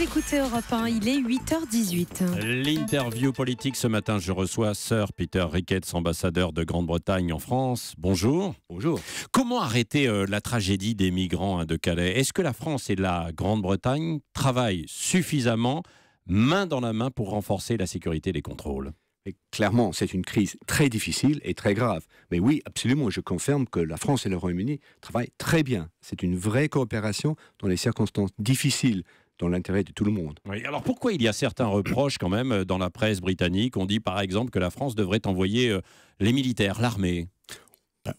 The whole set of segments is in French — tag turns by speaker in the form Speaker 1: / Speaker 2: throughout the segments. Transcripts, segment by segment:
Speaker 1: écoutez Europe 1, il est 8h18.
Speaker 2: L'interview politique ce matin, je reçois Sir Peter Ricketts, ambassadeur de Grande-Bretagne en France. Bonjour.
Speaker 3: Bonjour.
Speaker 2: Comment arrêter la tragédie des migrants de Calais? Est-ce que la France et la Grande-Bretagne travaillent suffisamment, main dans la main, pour renforcer la sécurité et les contrôles?
Speaker 3: Et clairement, c'est une crise très difficile et très grave. Mais oui, absolument, je confirme que la France et le Royaume-Uni travaillent très bien. C'est une vraie coopération dans les circonstances difficiles, dans l'intérêt de tout le monde.
Speaker 2: Oui, alors pourquoi il y a certains reproches quand même dans la presse britannique? On dit par exemple que la France devrait envoyer les militaires, l'armée.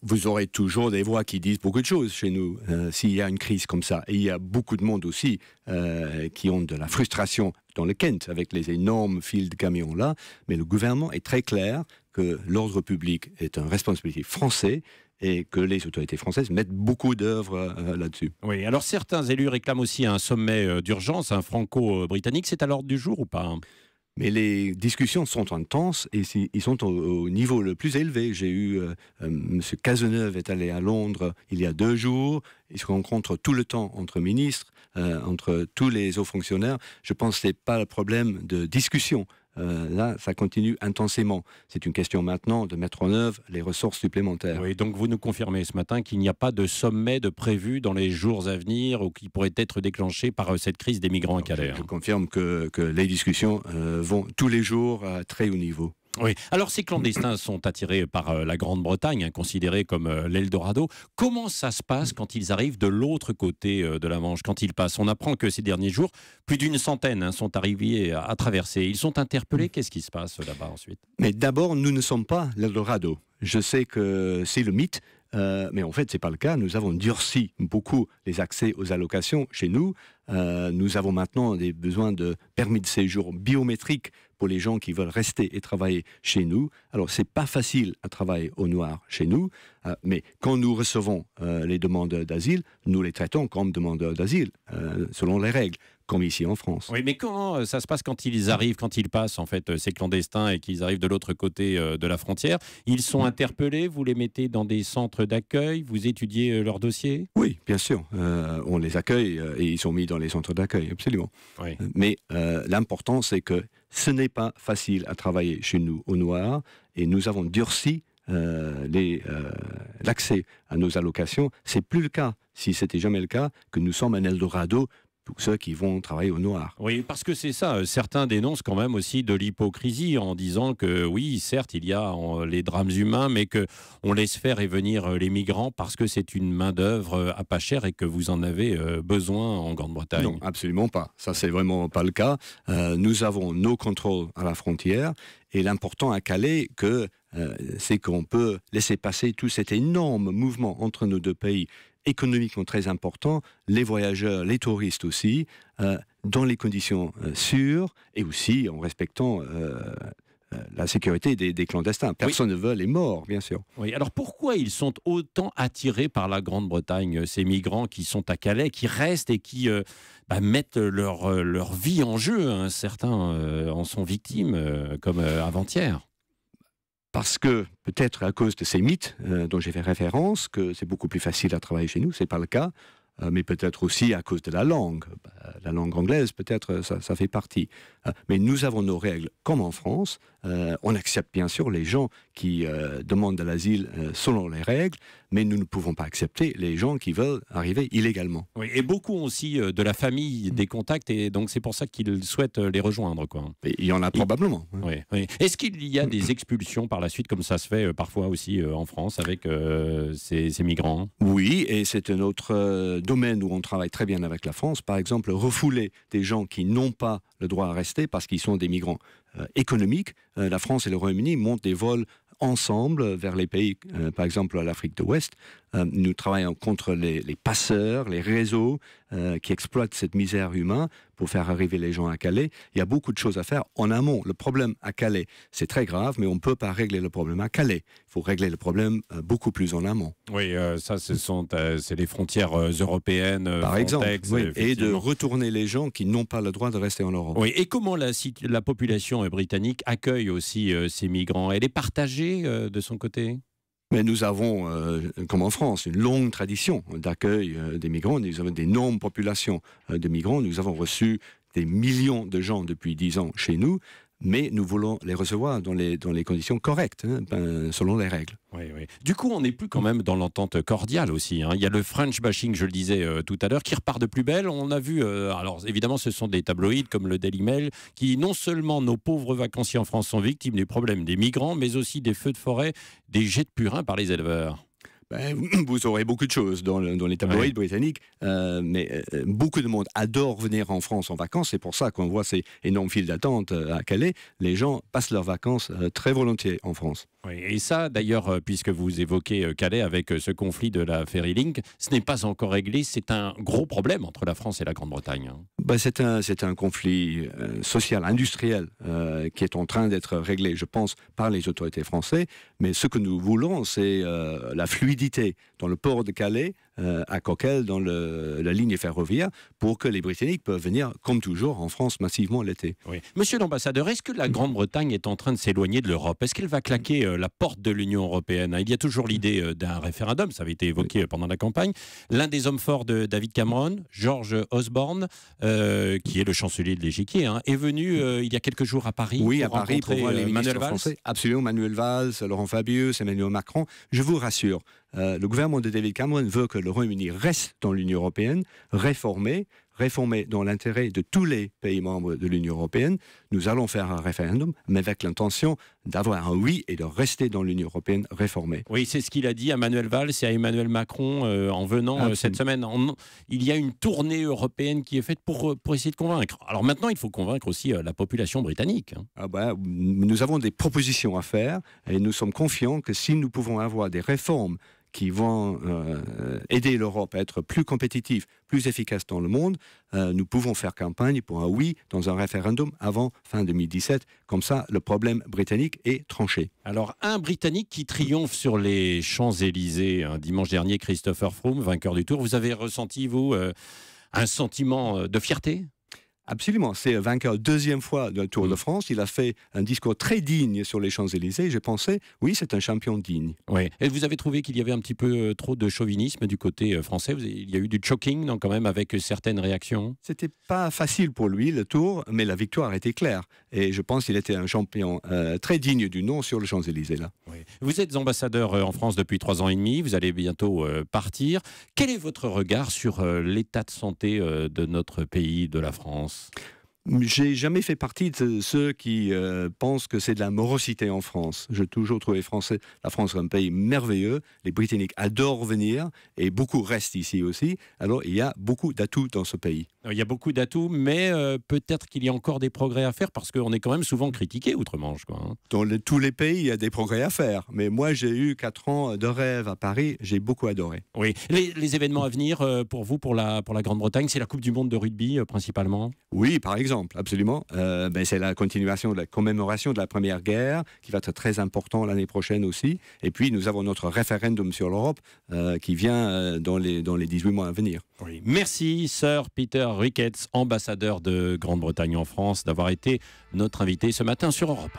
Speaker 3: Vous aurez toujours des voix qui disent beaucoup de choses chez nous s'il y a une crise comme ça. Et il y a beaucoup de monde aussi qui ont de la frustration dans le Kent avec les énormes files de camions là. Mais le gouvernement est très clair que l'ordre public est une responsabilité française et que les autorités françaises mettent beaucoup d'œuvres là-dessus.
Speaker 2: Oui, alors certains élus réclament aussi un sommet d'urgence, un franco-britannique. C'est à l'ordre du jour ou pas?
Speaker 3: Mais les discussions sont intenses et ils sont au niveau le plus élevé. J'ai eu M. Cazeneuve est allé à Londres il y a 2 jours. Il se rencontre tout le temps entre ministres, entre tous les hauts fonctionnaires. Je pense que ce n'est pas le problème de discussion. Là, ça continue intensément. C'est une question maintenant de mettre en œuvre les ressources supplémentaires.
Speaker 2: Oui, donc vous nous confirmez ce matin qu'il n'y a pas de sommet de prévu dans les jours à venir ou qui pourrait être déclenché par cette crise des migrants à Calais.
Speaker 3: Je confirme que les discussions vont tous les jours à très haut niveau.
Speaker 2: Oui. Alors, ces clandestins sont attirés par la Grande-Bretagne, considérés comme l'Eldorado. Comment ça se passe quand ils arrivent de l'autre côté de la Manche, quand ils passent? On apprend que ces derniers jours, plus d'1 centaine sont arrivés à traverser. Ils sont interpellés. Qu'est-ce qui se passe là-bas ensuite?
Speaker 3: Mais d'abord, nous ne sommes pas l'Eldorado. Je sais que c'est le mythe. Mais en fait, ce n'est pas le cas. Nous avons durci beaucoup les accès aux allocations chez nous. Nous avons maintenant des besoins de permis de séjour biométriques pour les gens qui veulent rester et travailler chez nous. Alors, ce n'est pas facile à travailler au noir chez nous, mais quand nous recevons les demandeurs d'asile, nous les traitons comme demandeurs d'asile, selon les règles, comme ici en France.
Speaker 2: Oui, mais comment ça se passe quand ils arrivent, quand ils passent, en fait, ces clandestins et qu'ils arrivent de l'autre côté de la frontière? Ils sont interpellés, vous les mettez dans des centres d'accueil, vous étudiez leur dossier?
Speaker 3: Oui, bien sûr. On les accueille et ils sont mis dans les centres d'accueil, absolument.
Speaker 2: Oui.
Speaker 3: Mais l'important, c'est que ce n'est pas facile à travailler chez nous au noir et nous avons durci l'accès à nos allocations. C'est plus le cas, si c'était jamais le cas, que nous sommes un Eldorado pour ceux qui vont travailler au noir.
Speaker 2: Oui, parce que c'est ça. Certains dénoncent quand même aussi de l'hypocrisie en disant que oui, certes, il y a les drames humains, mais qu'on laisse faire et venir les migrants parce que c'est une main-d'œuvre à pas cher et que vous en avez besoin en Grande-Bretagne.
Speaker 3: Non, absolument pas. Ça, c'est vraiment pas le cas. Nous avons nos contrôles à la frontière et l'important à Calais, c'est qu'on peut laisser passer tout cet énorme mouvement entre nos deux pays, économiquement très important, les voyageurs, les touristes aussi, dans les conditions sûres et aussi en respectant la sécurité des clandestins. Personne ne veut les morts, bien sûr.
Speaker 2: Oui, alors pourquoi ils sont autant attirés par la Grande-Bretagne, ces migrants qui sont à Calais, qui restent et qui mettent leur vie en jeu, hein? Certains en sont victimes, comme avant-hier.
Speaker 3: Parce que, peut-être à cause de ces mythes dont j'ai fait référence, que c'est beaucoup plus facile à travailler chez nous, ce n'est pas le cas, mais peut-être aussi à cause de la langue. La langue anglaise, peut-être, ça fait partie. Mais nous avons nos règles, comme en France. On accepte bien sûr les gens qui demandent de l'asile selon les règles, mais nous ne pouvons pas accepter les gens qui veulent arriver illégalement.
Speaker 2: Oui, et beaucoup ont aussi de la famille, des contacts, et donc c'est pour ça qu'ils souhaitent les rejoindre, quoi.
Speaker 3: Et il y en a probablement.
Speaker 2: Oui, oui. Est-ce qu'il y a des expulsions par la suite, comme ça se fait parfois aussi en France avec ces migrants?
Speaker 3: Oui, et c'est un autre domaine où on travaille très bien avec la France. Par exemple, refouler des gens qui n'ont pas le droit à rester parce qu'ils sont des migrants économiques. La France et le Royaume-Uni montent des vols ensemble vers les pays, par exemple l'Afrique de l'Ouest. Nous travaillons contre les passeurs, les réseaux qui exploitent cette misère humaine pour faire arriver les gens à Calais. Il y a beaucoup de choses à faire en amont. Le problème à Calais, c'est très grave, mais on ne peut pas régler le problème à Calais. Il faut régler le problème beaucoup plus en amont.
Speaker 2: Oui, ça, c'est les frontières européennes,
Speaker 3: par
Speaker 2: Frontex,
Speaker 3: exemple, oui, et de retourner les gens qui n'ont pas le droit de rester en Europe.
Speaker 2: Oui, et comment la population britannique accueille aussi ces migrants? Elle est partagée de son côté?
Speaker 3: Mais nous avons, comme en France, une longue tradition d'accueil des migrants. Nous avons d'énormes populations de migrants. Nous avons reçu des millions de gens depuis 10 ans chez nous, mais nous voulons les recevoir dans les conditions correctes, selon les règles.
Speaker 2: Oui, oui. Du coup, on n'est plus quand même dans l'entente cordiale aussi. Il y a le French bashing, je le disais tout à l'heure, qui repart de plus belle. On a vu, alors évidemment, ce sont des tabloïds comme le Daily Mail, qui non seulement nos pauvres vacanciers en France sont victimes des problèmes des migrants, mais aussi des feux de forêt, des jets de purin par les éleveurs.
Speaker 3: Vous aurez beaucoup de choses dans les tabloïds britanniques, mais beaucoup de monde adore venir en France en vacances. C'est pour ça qu'on voit ces énormes files d'attente à Calais. Les gens passent leurs vacances très volontiers en France.
Speaker 2: Oui, et ça, d'ailleurs, puisque vous évoquez Calais avec ce conflit de la Ferry Link, ce n'est pas encore réglé. C'est un gros problème entre la France et la Grande-Bretagne.
Speaker 3: C'est un conflit social, industriel, qui est en train d'être réglé, je pense, par les autorités françaises. Mais ce que nous voulons, c'est la fluidité dans le port de Calais, à Coquelles, dans la ligne ferroviaire, pour que les Britanniques peuvent venir, comme toujours, en France massivement l'été.
Speaker 2: Oui. Monsieur l'ambassadeur, est-ce que la Grande-Bretagne est en train de s'éloigner de l'Europe? Est-ce qu'elle va claquer la porte de l'Union européenne? Il y a toujours l'idée d'un référendum, ça avait été évoqué pendant la campagne. L'un des hommes forts de David Cameron, George Osborne, qui est le chancelier de l'Échiquier, est venu il y a quelques jours à Paris.
Speaker 3: Oui,
Speaker 2: pour
Speaker 3: à Paris, pour voir les ministres français. Absolument, Manuel Valls, Laurent Fabius, Emmanuel Macron. Je vous rassure, le gouvernement de David Cameron veut que le Royaume-Uni reste dans l'Union européenne, réformé dans l'intérêt de tous les pays membres de l'Union européenne. Nous allons faire un référendum, mais avec l'intention d'avoir un oui et de rester dans l'Union européenne réformée.
Speaker 2: Oui, c'est ce qu'il a dit à Manuel Valls et à Emmanuel Macron en venant cette semaine. Il y a une tournée européenne qui est faite pour essayer de convaincre. Alors maintenant, il faut convaincre aussi la population britannique.
Speaker 3: Nous avons des propositions à faire et nous sommes confiants que si nous pouvons avoir des réformes qui vont aider l'Europe à être plus compétitive, plus efficace dans le monde, nous pouvons faire campagne pour un oui dans un référendum avant fin 2017. Comme ça, le problème britannique est tranché.
Speaker 2: Alors, un Britannique qui triomphe sur les Champs-Élysées dimanche dernier, Christopher Froome, vainqueur du Tour. Vous avez ressenti, vous, un sentiment de fierté ?
Speaker 3: Absolument, c'est vainqueur deuxième fois du Tour de France. Il a fait un discours très digne sur les Champs-Élysées. J'ai pensé, oui, c'est un champion digne.
Speaker 2: Oui. Et vous avez trouvé qu'il y avait un petit peu trop de chauvinisme du côté français? Il y a eu du choking, non, quand même, avec certaines réactions?
Speaker 3: C'était pas facile pour lui, le Tour, mais la victoire était claire. Et je pense qu'il était un champion très digne du nom sur les Champs-Élysées, là.
Speaker 2: Oui. Vous êtes ambassadeur en France depuis 3 ans et demi. Vous allez bientôt partir. Quel est votre regard sur l'état de santé de notre pays, de la France?
Speaker 3: J'ai jamais fait partie de ceux qui pensent que c'est de la morosité en France. J'ai toujours trouvé la France un pays merveilleux. Les Britanniques adorent venir et beaucoup restent ici aussi. Alors il y a beaucoup d'atouts dans ce pays.
Speaker 2: Il y a beaucoup d'atouts, mais peut-être qu'il y a encore des progrès à faire parce qu'on est quand même souvent critiqué outre-Manche.
Speaker 3: Dans tous les pays, il y a des progrès à faire. Mais moi, j'ai eu 4 ans de rêve à Paris. J'ai beaucoup adoré.
Speaker 2: Oui. Les événements à venir pour vous, pour la Grande-Bretagne, c'est la Coupe du Monde de rugby principalement?
Speaker 3: Oui, par exemple, absolument. C'est la continuation de la commémoration de la Première Guerre qui va être très important l'année prochaine aussi. Et puis, nous avons notre référendum sur l'Europe qui vient dans les 18 mois à venir.
Speaker 2: Oui. Merci, Sir Peter Ricketts, ambassadeur de Grande-Bretagne en France, d'avoir été notre invité ce matin sur Europe.